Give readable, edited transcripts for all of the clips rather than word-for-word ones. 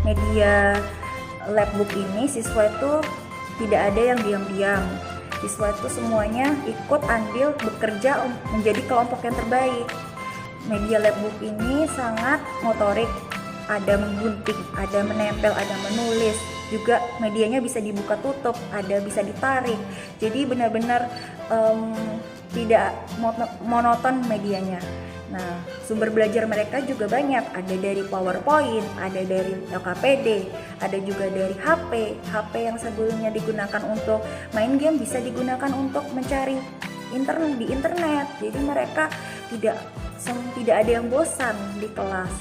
media labbook ini siswa itu tidak ada yang diam-diam. Siswa itu semuanya ikut andil bekerja menjadi kelompok yang terbaik. Media labbook ini sangat motorik, ada menggunting, ada menempel, ada menulis, juga medianya bisa dibuka tutup, ada bisa ditarik. Jadi benar-benar tidak monoton medianya. Nah, sumber belajar mereka juga banyak, ada dari PowerPoint, ada dari LKPD, ada juga dari HP yang sebelumnya digunakan untuk main game bisa digunakan untuk mencari di internet. Jadi mereka tidak ada yang bosan di kelas.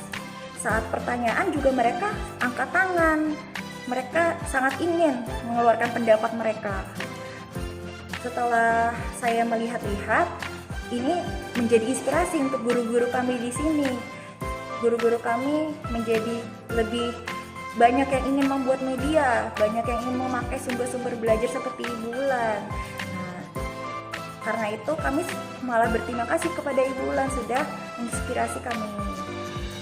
Saat pertanyaan juga mereka angkat tangan. Mereka sangat ingin mengeluarkan pendapat mereka. Setelah saya melihat-lihat, ini menjadi inspirasi untuk guru-guru kami di sini. Guru-guru kami menjadi lebih banyak yang ingin membuat media, banyak yang ingin memakai sumber-sumber belajar seperti Ibu Wulan. Nah, karena itu kami malah berterima kasih kepada Ibu Wulan sudah menginspirasi kami.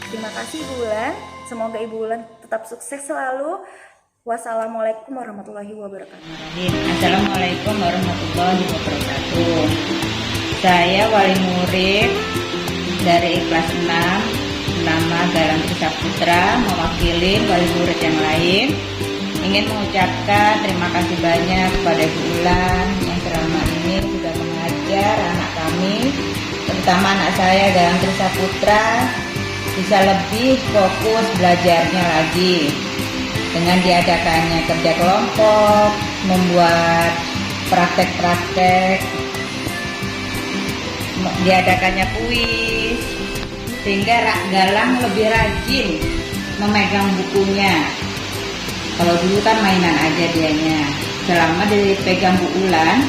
Terima kasih Ibu Wulan, semoga Ibu Wulan tetap sukses selalu. Wassalamualaikum warahmatullahi wabarakatuh. Assalamualaikum warahmatullahi wabarakatuh. Saya wali murid dari kelas 6, nama Galanti Saputra, mewakili wali murid yang lain. Ingin mengucapkan terima kasih banyak kepada Ibu Wulan yang selama ini sudah mengajar anak kami, terutama anak saya Galanti Saputra, bisa lebih fokus belajarnya lagi. Dengan diadakannya kerja kelompok, membuat praktek-praktek, diadakannya kuis, sehingga Galang lebih rajin memegang bukunya. Kalau dulu kan mainan aja dianya. Selama dipegang Bu Wulan,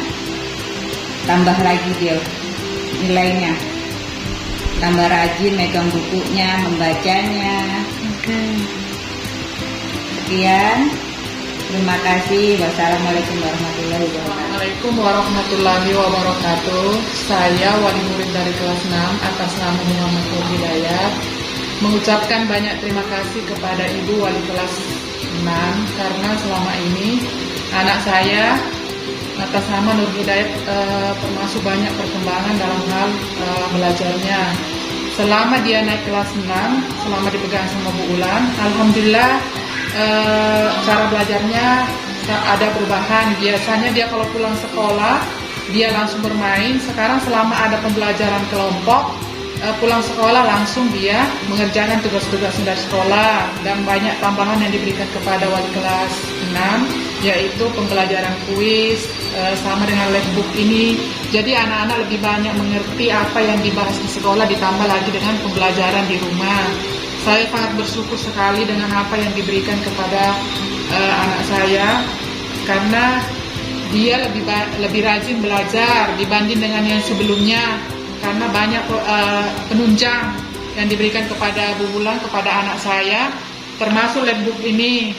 tambah lagi dia nilainya, tambah rajin megang bukunya, membacanya. Sekian, terima kasih. Wassalamualaikum warahmatullahi wabarakatuh. Assalamualaikum warahmatullahi wabarakatuh. Saya wali murid dari kelas 6 atas nama Muhammad Nur Hidayat mengucapkan banyak terima kasih kepada Ibu wali kelas 6 karena selama ini anak saya atas nama Nur Hidayat termasuk banyak perkembangan dalam hal belajarnya. Selama dia naik kelas 6, selama dipegang sama Bu Wulan, alhamdulillah cara belajarnya ada perubahan. Biasanya dia kalau pulang sekolah dia langsung bermain. Sekarang selama ada pembelajaran kelompok, pulang sekolah langsung dia mengerjakan tugas-tugas dari sekolah. Dan banyak tambahan yang diberikan kepada wali kelas 6, yaitu pembelajaran kuis sama dengan labbook ini. Jadi anak-anak lebih banyak mengerti apa yang dibahas di sekolah, ditambah lagi dengan pembelajaran di rumah. Saya sangat bersyukur sekali dengan apa yang diberikan kepada anak saya, karena dia lebih rajin belajar dibanding dengan yang sebelumnya, karena banyak penunjang yang diberikan kepada Bu Wulan kepada anak saya, termasuk labbook ini.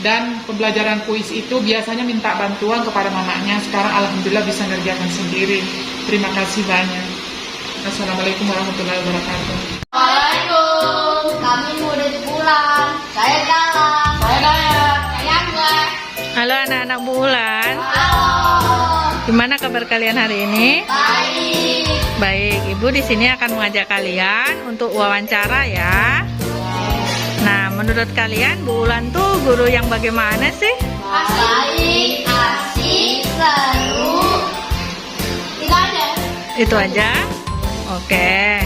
Dan pembelajaran kuis itu biasanya minta bantuan kepada mamanya, sekarang alhamdulillah bisa ngerjakan sendiri. Terima kasih banyak. Assalamualaikum warahmatullahi wabarakatuh. Waalaikumsalam. Kami murid Wulan. Saya Galang. Saya Dayat. Saya Angga. Halo anak-anak Bu Wulan. Halo. Gimana kabar kalian hari ini? Baik. Baik, Ibu di sini akan mengajak kalian untuk wawancara ya. Nah, menurut kalian Bu Wulan tuh guru yang bagaimana sih? Baik, asik, seru. Itu aja. Itu aja? Oke.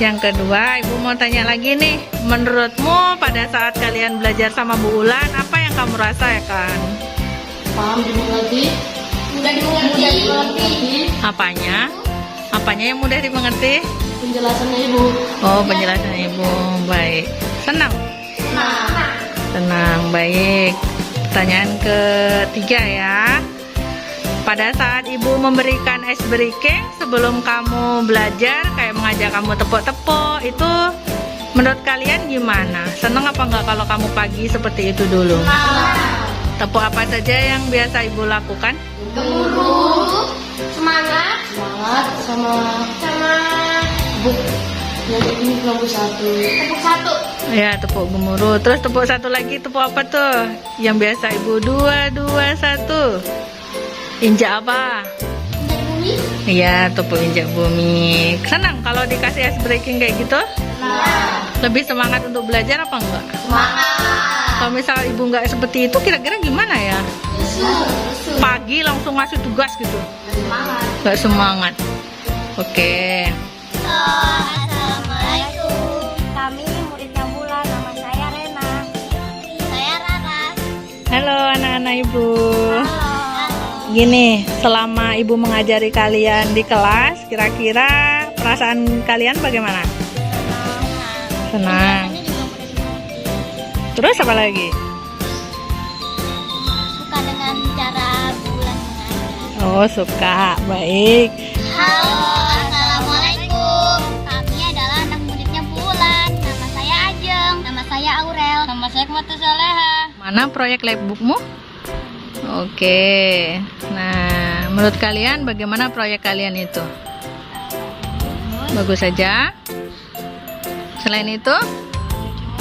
Yang kedua, Ibu mau tanya lagi nih. Menurutmu pada saat kalian belajar sama Bu Wulan, apa yang kamu rasakan? Paham dimengerti. Mudah dimengerti. Apanya? Apanya yang mudah dimengerti? Penjelasannya Ibu. Oh, penjelasan Ibu. Baik. Senang? Senang, baik. Pertanyaan ketiga ya. Pada saat Ibu memberikan ice breaking sebelum kamu belajar, kayak mengajak kamu tepuk-tepuk, itu menurut kalian gimana? Seneng apa enggak kalau kamu pagi seperti itu dulu? Tepuk apa saja yang biasa Ibu lakukan? Gemuruh, semangat, sama Yang ini kelompok 1. Tepuk 1. Ya, tepuk gemuruh. Terus tepuk satu lagi, tepuk apa tuh? Yang biasa Ibu 2, 2, 1. Injak apa? Injak bumi. Iya, tepuk injak bumi. Senang kalau dikasih ice breaking kayak gitu? Nah, Lebih semangat untuk belajar apa enggak? semangat. Kalau misal Ibu nggak seperti itu, kira-kira gimana ya? Pagi langsung ngasih tugas gitu? Semangat. Nggak semangat. Oke. Assalamualaikum. Kami muridnya Bulan. Nama saya Rena. Saya Rara. Halo anak-anak Ibu. Halo. Gini, selama Ibu mengajari kalian di kelas, kira-kira perasaan kalian bagaimana? Senang. Terus apa lagi? Suka dengan cara Bulan mengajar. Oh, suka. Baik. Halo, assalamualaikum. Kami adalah anak muridnya Bulan. Nama saya Ajeng. Nama saya Aurel. Nama saya Kematu Soleha. Mana proyek labbookmu? Oke. Nah, menurut kalian bagaimana proyek kalian itu? Bagus saja. Selain itu,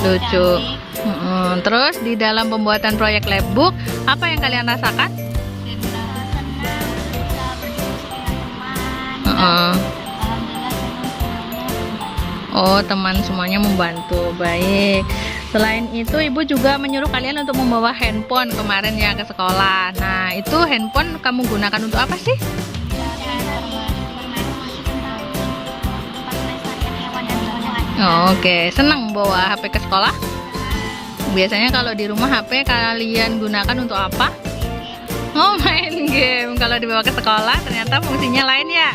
lucu. Terus di dalam pembuatan proyek labbook, apa yang kalian rasakan? Senang bisa berdiskusi dengan teman. Heeh. Alhamdulillah senang semuanya. Oh, teman semuanya membantu. Baik. Selain itu, Ibu juga menyuruh kalian untuk membawa handphone kemarin ya ke sekolah. Nah, itu handphone kamu gunakan untuk apa sih? Oh, oke. Senang bawa HP ke sekolah? Biasanya kalau di rumah HP kalian gunakan untuk apa? Oh, main game. Kalau dibawa ke sekolah ternyata fungsinya lain ya.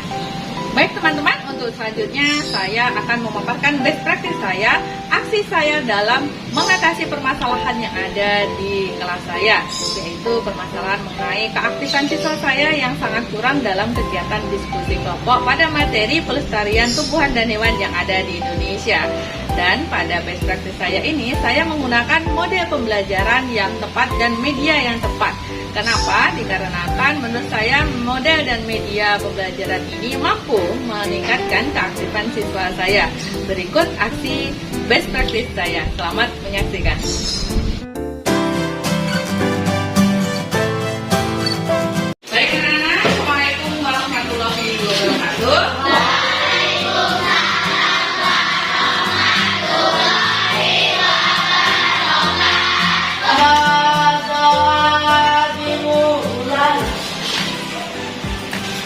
Baik teman-teman, untuk selanjutnya saya akan memaparkan best practice saya, aksi saya dalam mengatasi permasalahan yang ada di kelas saya, yaitu permasalahan mengenai keaktifan siswa saya yang sangat kurang dalam kegiatan diskusi kelompok pada materi pelestarian tumbuhan dan hewan yang ada di Indonesia. Dan pada best practice saya ini, saya menggunakan model pembelajaran yang tepat dan media yang tepat. Kenapa? Dikarenakan menurut saya model dan media pembelajaran ini mampu meningkatkan keaktifan siswa saya. Berikut aksi best practice saya. Selamat menyaksikan. Baik anak-anak, Assalamualaikum warahmatullahi wabarakatuh.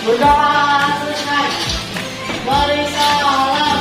Berdoa selesai. Mari salam.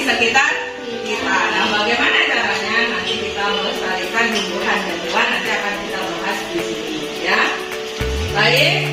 Sekitar kita. Nah, bagaimana caranya nanti kita melestarikan tumbuhan dan hewan nanti akan kita bahas di sini ya. Baik.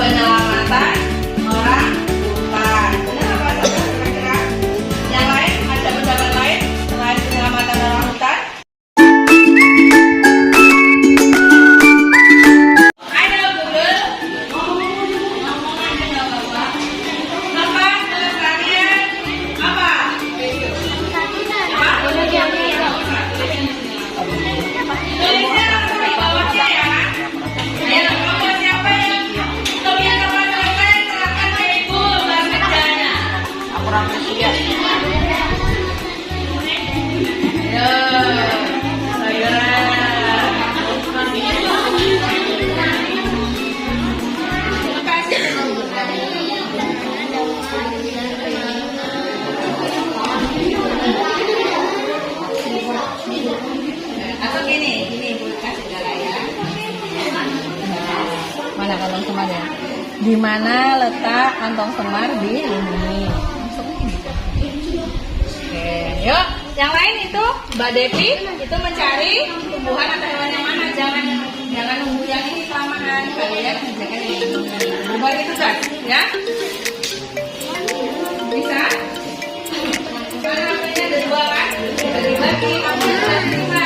penyelamatan orang hutan. Benar apa saudara kira-kira? Yang lain ada pendapat lain selain penyelamatan orang hutan? Ayo Google. Ngomong aja nggak apa-apa. Lepas pelestarian apa? Tulisnya langsung di bawahnya ya. Ya, kalau siapa yang punya teman selesai, silakan ke Ibu dan kerjanya. Ayo, sayuran. Terima kasih. Atau gini Ibu kasih segala ya. Mana kantong semar ya? Di mana letak kantong semar dilindungi? Masuk ini. Oke, yuk. Yang lain itu Mbak Devi itu mencari tumbuhan atau hewan yang mana? Jangan nunggu yang ini kelamaan. Kalian kerjakan ini. Buat itu kan, ya? Bisa? Karena namanya ada dua kan? Bagi-bagi, kamu bisa terima.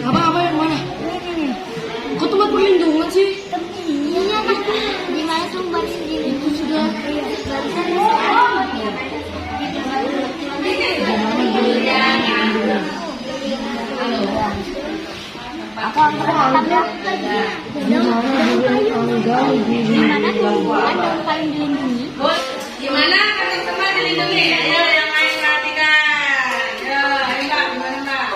Apa yang mana? Kok tempat perlindungan sih? Iya kan? Di mana tuh buat sendiri itu sudah Gimana tumbuhan yang paling dilindungi? Gimana kalian semua dilindungi? Ayo yang lain perhatikan. Ayo Mbak, gimana Mbak?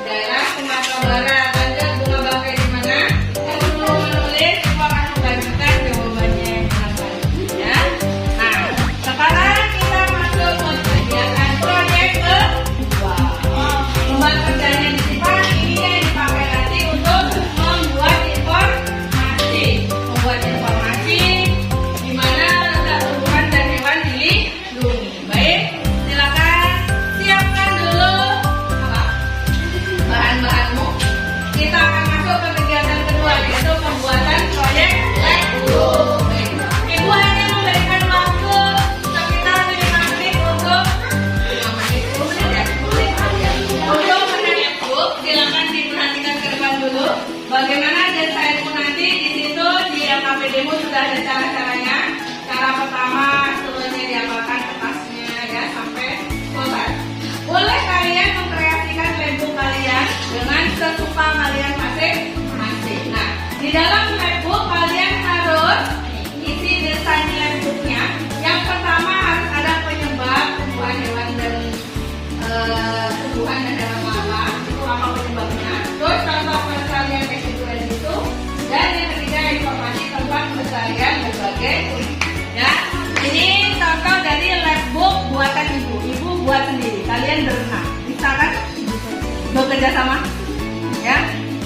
Daerah Sumatera Barat. Lanjut bunga bangkai di mana? Yang belum menulis, Ibu akan membagikan jawabannya. Ya. Nah, sekarang kita masuk ke kegiatan proyek kedua. Membuat kerjanya disimpan ini yang dipakai nanti untuk membuat informasi. Membuat informasi di mana letak tumbuhan dan hewan dilindungi. Baik, silakan siapkan dulu apa? Bahan-bahanmu. Kita akan masuk ke kegiatan kedua yaitu pembuatan proyek Legbook. Ibu hanya memberikan waktu sekitar 5 menit untuk 5 menit, 10 menit ya? Untuk Legbook, silakan diperhatikan ke depan dulu. Bagaimana desainmu nanti di situ di LKPD-mu sudah ada cara-caranya. Cara pertama seluruhnya diapakan kertasnya ya sampai selesai. Boleh kalian mengkreasikan Legbook kalian dengan sesuka kalian masing-masing. Nah, di dalam Legbook kalian harus isi desain Legbooknya. Yang pertama harus ada penyebab tumbuhan hewan dan tumbuhan dan hewan apa itu apa penyebabnya. Terus contoh pelestarian residual itu. Dan yang ketiga informasi tentang pelestarian berbagai ya. Ini contoh dari Legbook buatan ibu. Ibu buat sendiri. Kalian berenang. Bisa kan? Bekerja sama. Ya.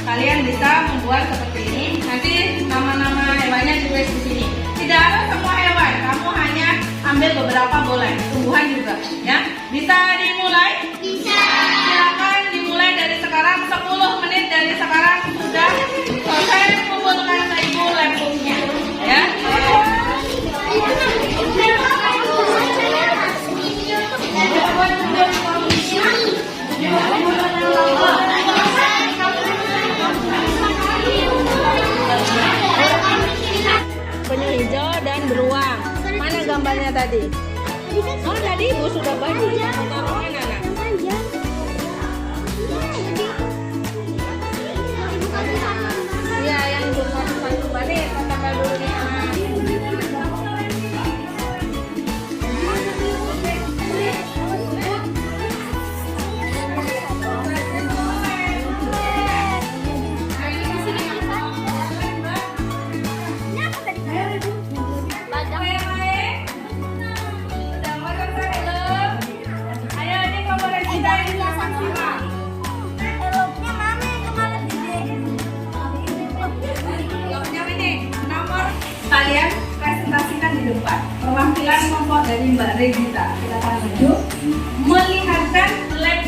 Kalian bisa membuat seperti ini. Nanti nama-nama hewannya ditulis di sini. Tidak harus semua hewan. Kamu hanya ambil beberapa boleh. Tumbuhan juga. Ya. Bisa dimulai? Bisa. Silakan dimulai dari sekarang. 10 menit dari sekarang sudah selesai kumpulkan ke ibu Legbooknya. Ya. Penyu hijau dan beruang. Mana gambarnya tadi? Oh, tadi ibu sudah bagi. Taruh mana nak? Iya, yang ibu kasih satu balik. Katakan dulu nih. Kalian presentasikan di depan perwakilan kelompok dari Mbak Regita. Silakan maju melihatkan lab.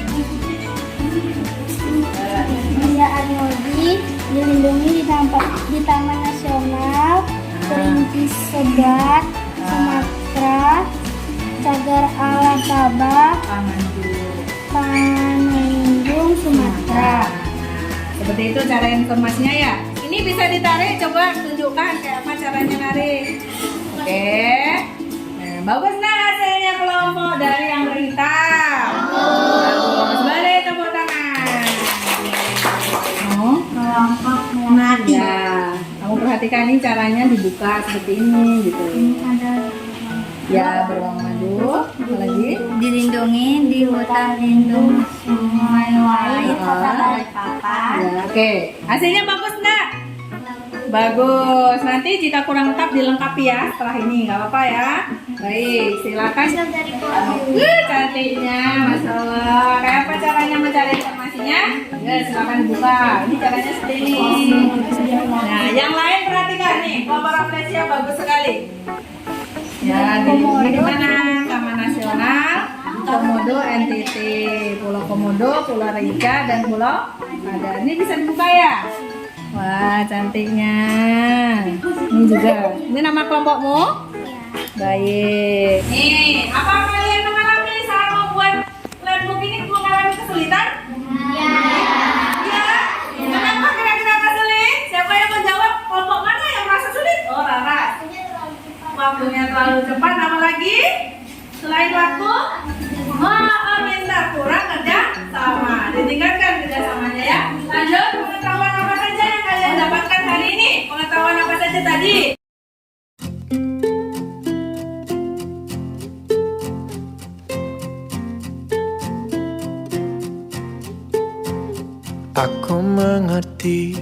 Saya Arnoldi dilindungi di Taman Nasional Perintis Segat, Sumatera, Cagar Alakaba, Panenjung, Sumatera. Seperti itu cara informasinya ya. Ini bisa ditarik, coba tunjukkan kayak apa caranya narik. Oke. Nah, bagus nah hasilnya kelompok dari yang berhitam. Bagus. Balik tepuk tangan. Kelompok melati. Ya, kamu perhatikan ini caranya dibuka seperti ini gitu. Ya, beruang madu. Apa lagi? Dilindungi di hutan lindung Sungai Wali, Kota Balikpapan. Ya, oke. Hasilnya bagus enggak? Bagus. Nanti jika kurang lengkap dilengkapi ya setelah ini, nggak apa-apa ya. Baik, silakan. Cantiknya, Masya Allah. Kayak apa caranya mencari informasinya? Ya, silakan dibuka. Ini caranya seperti ini. Nah, yang lain perhatikan nih. Kelompok Rafflesia bagus sekali. Ya, di mana? Taman Nasional Komodo NTT, Pulau Komodo, Pulau Rica, dan Pulau Ada. Ini bisa dibuka ya? Wah, cantiknya. Ini juga. Ini nama kelompokmu? Baik. Nih, apa kalian mengalami saat membuat labbook ini mengalami kesulitan? Iya. Iya? Kenapa kira-kira kesulit? Siapa yang menjawab? Kelompok mana yang merasa sulit? Oh, Rara. Waktunya terlalu cepat. Apa lagi? Selain waktu, minta kurang kerja sama. Ditingkatkan kerjasamanya ya. Lanjut, pengetahuan apa saja yang kalian dapatkan hari ini? Pengetahuan apa saja tadi? Aku mengerti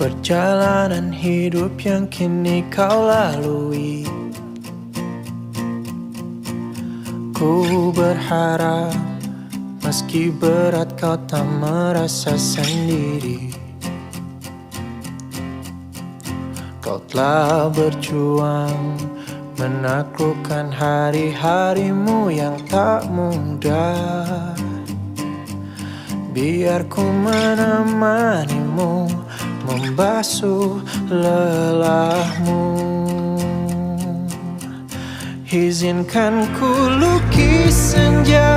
perjalanan hidup yang kini kau lalui. Ku berharap meski berat kau tak merasa sendiri. Kau telah berjuang menaklukkan hari-harimu yang tak mudah. Biar ku menemanimu membasuh lelahmu. Izinkan ku lukis senja.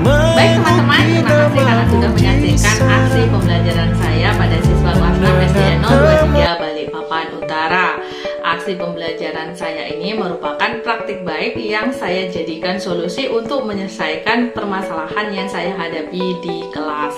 Baik teman-teman, terima kasih karena sudah menyaksikan aksi pembelajaran saya pada siswa kelas 6 SD 023 Balikpapan Utara. Aksi pembelajaran saya ini merupakan praktik baik yang saya jadikan solusi untuk menyelesaikan permasalahan yang saya hadapi di kelas.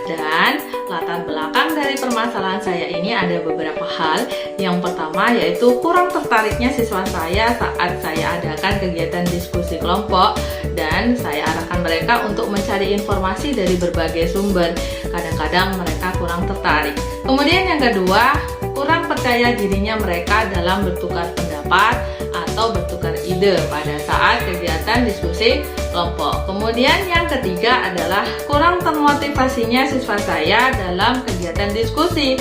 Dan latar belakang dari permasalahan saya ini ada beberapa hal. Yang pertama yaitu kurang tertariknya siswa saya saat saya adakan kegiatan diskusi kelompok dan saya arahkan mereka untuk mencari informasi dari berbagai sumber. Kadang-kadang mereka kurang tertarik. Kemudian yang kedua, kurang percaya dirinya mereka dalam bertukar pendapat atau bertukar ide pada saat kegiatan diskusi kelompok. Kemudian yang ketiga adalah kurang termotivasinya siswa saya dalam kegiatan diskusi.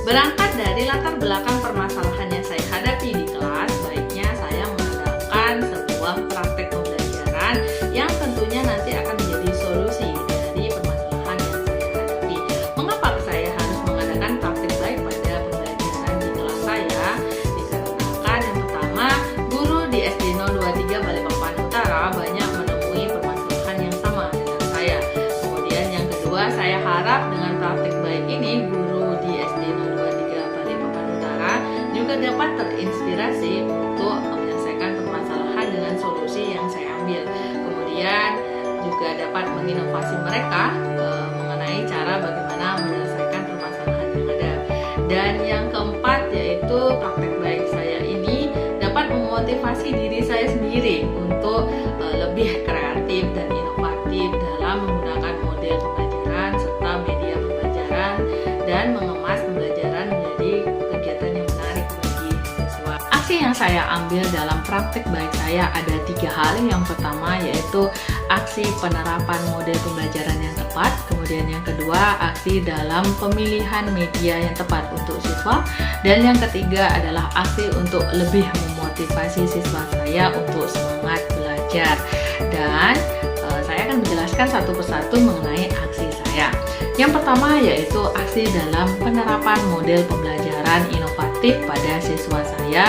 Berangkat dari latar belakang permasalahan yang saya hadapi di kelas, baiknya saya menggunakan sebuah praktek pembelajaran yang tentunya nanti akan menjadi solusi dari permasalahan yang saya hadapi. Mengapa saya harus mengadakan praktek baik pada pembelajaran di kelas saya? Dikarenakan yang pertama, guru di SD 023 Balikpapan Utara banyak menemui permasalahan yang sama dengan saya. Kemudian yang kedua, saya harap dengan praktek baik ini guru di SD 023 Balikpapan Utara juga dapat terinspirasi untuk menyelesaikan permasalahan dengan memotivasi diri saya sendiri untuk lebih kreatif dan inovatif dalam menggunakan model pembelajaran serta media pembelajaran dan mengemas pembelajaran menjadi kegiatan yang menarik bagi siswa. Aksi yang saya ambil dalam praktik baik saya ada 3 hal. Yang pertama yaitu aksi penerapan model pembelajaran yang tepat, kemudian yang kedua aksi dalam pemilihan media yang tepat untuk siswa, dan yang ketiga adalah aksi untuk lebih memotivasi siswa saya untuk semangat belajar. Dan saya akan menjelaskan satu persatu mengenai aksi saya. Yang pertama yaitu aksi dalam penerapan model pembelajaran inovatif pada siswa saya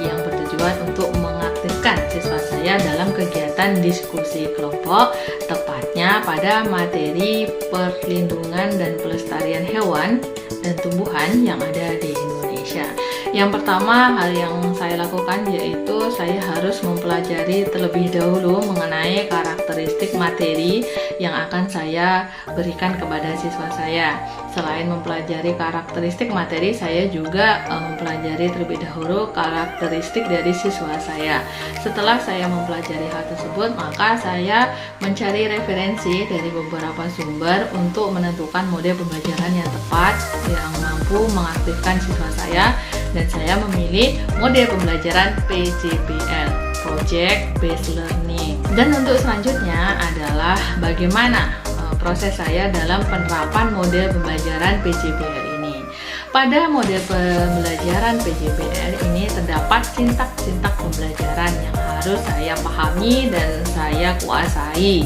yang bertujuan untuk mengaktifkan siswa saya dalam kegiatan diskusi kelompok, tepatnya pada materi perlindungan dan pelestarian hewan dan tumbuhan yang ada di Indonesia. Yang pertama, hal yang saya lakukan yaitu saya harus mempelajari terlebih dahulu mengenai karakteristik materi yang akan saya berikan kepada siswa saya. Selain mempelajari karakteristik materi, saya juga mempelajari terlebih dahulu karakteristik dari siswa saya. Setelah saya mempelajari hal tersebut, maka saya mencari referensi dari beberapa sumber untuk menentukan model pembelajaran yang tepat yang mampu mengaktifkan siswa saya, dan saya memilih model pembelajaran PJBL, Project Based Learning. Dan untuk selanjutnya adalah bagaimana proses saya dalam penerapan model pembelajaran PJBL ini. Pada model pembelajaran PJBL ini terdapat sintak-sintak pembelajaran yang harus saya pahami dan saya kuasai.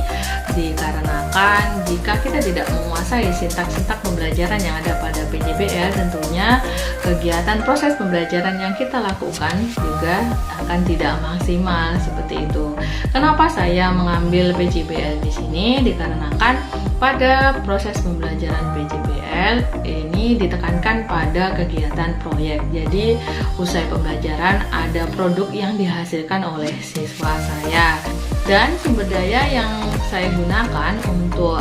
Dikarenakan jika kita tidak menguasai sintak-sintak pembelajaran yang ada pada PJBL, tentunya kegiatan proses pembelajaran yang kita lakukan juga akan tidak maksimal seperti itu. Kenapa saya mengambil PJBL di sini? Dikarenakan pada proses pembelajaran PJBL ini ditekankan pada kegiatan proyek. Jadi usai pembelajaran ada produk yang dihasilkan oleh siswa saya. Dan sumber daya yang saya gunakan untuk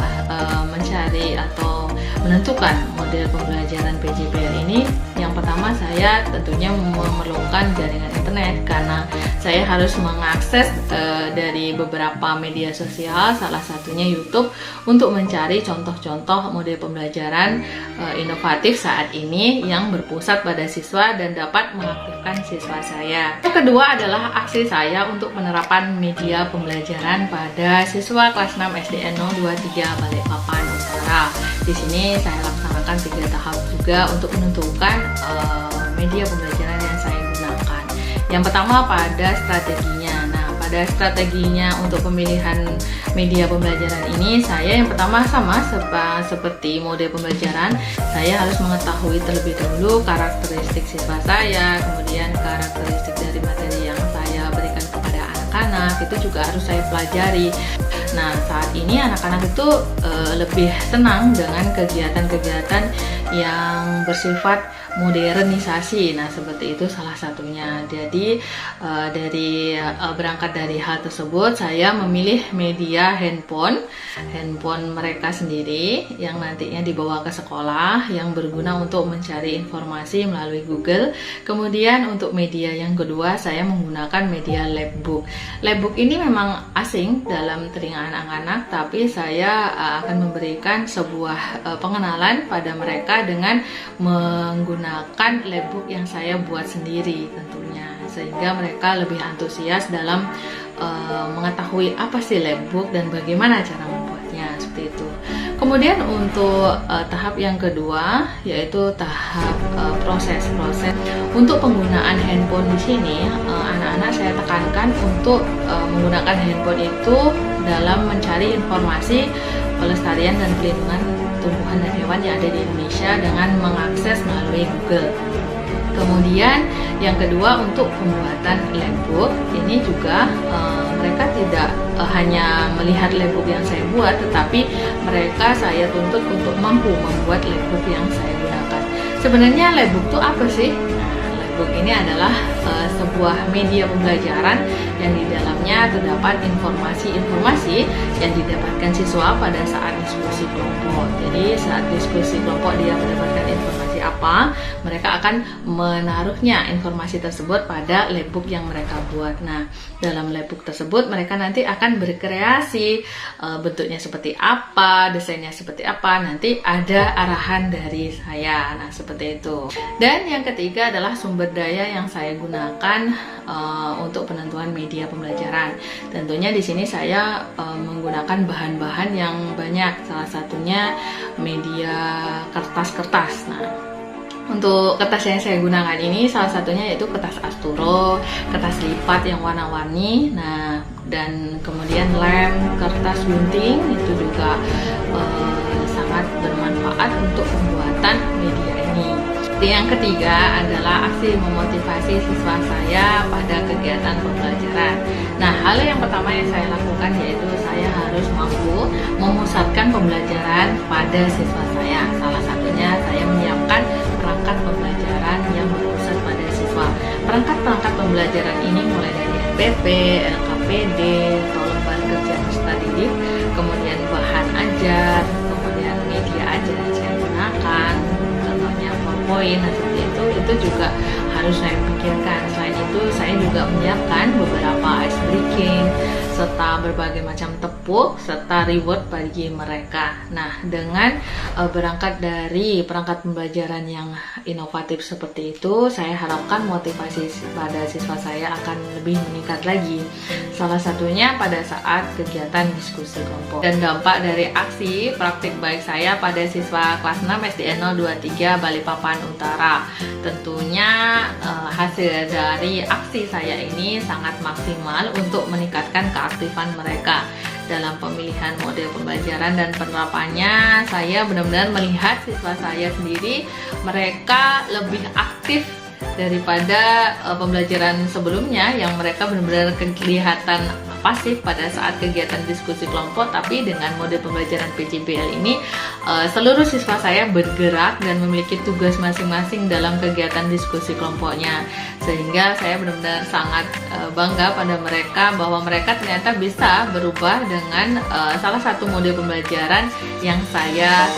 mencari atau menentukan model pembelajaran PJBL ini, yang pertama saya tentunya memerlukan jaringan internet karena saya harus mengakses dari beberapa media sosial, salah satunya YouTube, untuk mencari contoh-contoh model pembelajaran inovatif saat ini yang berpusat pada siswa dan dapat mengaktifkan siswa saya. Yang kedua adalah aksi saya untuk penerapan media pembelajaran pada siswa kelas 6 SDN 023 Balikpapan Utara. Di sini saya laksanakan 3 tahap juga untuk menentukan media pembelajaran yang saya gunakan. Yang pertama pada strateginya. Nah, pada strateginya untuk pemilihan media pembelajaran ini, saya yang pertama sama seperti model pembelajaran, saya harus mengetahui terlebih dahulu karakteristik siswa saya, kemudian karakteristik dari materi yang saya berikan kepada anak-anak, itu juga harus saya pelajari. Nah, saat ini anak-anak itu lebih senang dengan kegiatan-kegiatan yang bersifat modernisasi. Nah, seperti itu salah satunya. Jadi berangkat dari hal tersebut, saya memilih media handphone mereka sendiri yang nantinya dibawa ke sekolah yang berguna untuk mencari informasi melalui Google. Kemudian untuk media yang kedua, saya menggunakan media Labbook. Labbook ini memang asing dalam telinga anak-anak, tapi saya akan memberikan sebuah pengenalan pada mereka dengan menggunakan Labbook yang saya buat sendiri tentunya, sehingga mereka lebih antusias dalam mengetahui apa sih Labbook dan bagaimana cara membuatnya, seperti itu. Kemudian untuk tahap yang kedua yaitu tahap proses untuk penggunaan handphone. Di sini anak-anak saya tekankan untuk menggunakan handphone itu dalam mencari informasi pelestarian dan pelindungan tumbuhan dan hewan yang ada di Indonesia dengan mengakses melalui Google. Kemudian yang kedua untuk pembuatan Labbook ini juga mereka tidak hanya melihat Labbook yang saya buat, tetapi mereka saya tuntut untuk mampu membuat Labbook yang saya gunakan. Sebenarnya Labbook itu apa sih? Labbook ini adalah sebuah media pembelajaran yang di dalamnya terdapat informasi-informasi yang didapatkan siswa pada saat diskusi kelompok. Jadi saat diskusi kelompok dia mendapatkan informasi informasi apa, mereka akan menaruhnya informasi tersebut pada labbook yang mereka buat. Nah, dalam labbook tersebut mereka nanti akan berkreasi, bentuknya seperti apa, desainnya seperti apa, nanti ada arahan dari saya. Nah, seperti itu. Dan yang ketiga adalah sumber daya yang saya gunakan untuk penentuan media pembelajaran. Tentunya di sini saya menggunakan bahan-bahan yang banyak, salah satunya media kertas-kertas. Nah, untuk kertas yang saya gunakan ini salah satunya yaitu kertas Asturo, kertas lipat yang warna-warni. Nah, dan kemudian lem, kertas gunting itu juga sangat bermanfaat untuk pembuatan media ini. Yang ketiga adalah aksi memotivasi siswa saya pada kegiatan pembelajaran. Nah, hal yang pertama yang saya lakukan yaitu saya harus mampu memusatkan pembelajaran pada siswa saya. Salah satunya saya menyiapkan perangkat pembelajaran yang berpusat pada siswa. Perangkat-perangkat pembelajaran ini mulai dari NPP, LKPD, atau lembar kerja peserta didik, kemudian bahan ajar, kemudian media ajar yang saya gunakan, contohnya PowerPoint, nah seperti itu juga harus saya pikirkan. Selain itu saya juga menyiapkan beberapa ice breaking serta berbagai macam tepuk serta reward bagi mereka. Nah, dengan berangkat dari perangkat pembelajaran yang inovatif seperti itu, saya harapkan motivasi pada siswa saya akan lebih meningkat lagi. Salah satunya pada saat kegiatan diskusi kelompok. Dan dampak dari aksi praktik baik saya pada siswa kelas 6 SDN 023 Balikpapan Utara. Tentunya hasil dari aksi saya ini sangat maksimal untuk meningkatkan keaktifan mereka dalam pemilihan model pembelajaran dan penerapannya. Saya benar-benar melihat siswa saya sendiri, mereka lebih aktif daripada pembelajaran sebelumnya yang mereka benar-benar kelihatan pasif pada saat kegiatan diskusi kelompok. Tapi dengan model pembelajaran PJBL ini seluruh siswa saya bergerak dan memiliki tugas masing-masing dalam kegiatan diskusi kelompoknya, sehingga saya benar-benar sangat bangga pada mereka bahwa mereka ternyata bisa berubah dengan salah satu model pembelajaran yang saya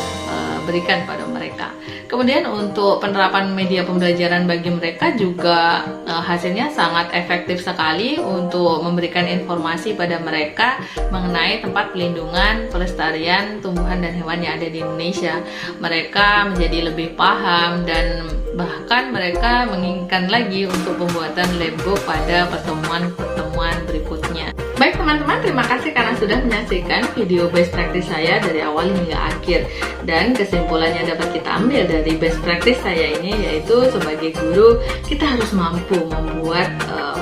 berikan pada mereka. Kemudian untuk penerapan media pembelajaran bagi mereka juga hasilnya sangat efektif sekali untuk memberikan informasi pada mereka mengenai tempat pelindungan pelestarian tumbuhan dan hewan yang ada di Indonesia. Mereka menjadi lebih paham dan bahkan mereka menginginkan lagi untuk pembuatan labbook pada pertemuan-pertemuan berikutnya. Baik teman-teman, terima kasih karena sudah menyaksikan video best practice saya dari awal hingga akhir. Dan kesimpulan yang dapat kita ambil dari best practice saya ini yaitu sebagai guru kita harus mampu membuat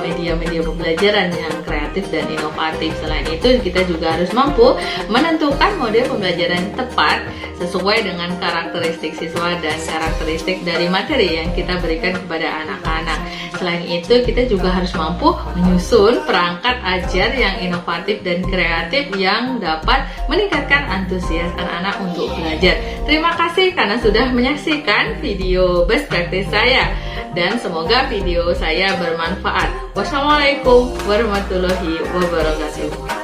media-media pembelajaran yang kreatif dan inovatif. Selain itu kita juga harus mampu menentukan model pembelajaran yang tepat sesuai dengan karakteristik siswa dan karakteristik dari materi yang kita berikan kepada anak-anak. Selain itu kita juga harus mampu menyusun perangkat ajar yang inovatif dan kreatif yang dapat meningkatkan antusias anak-anak untuk belajar. Terima kasih karena sudah menyaksikan video best practice saya dan semoga video saya bermanfaat. Wassalamualaikum warahmatullahi wabarakatuh.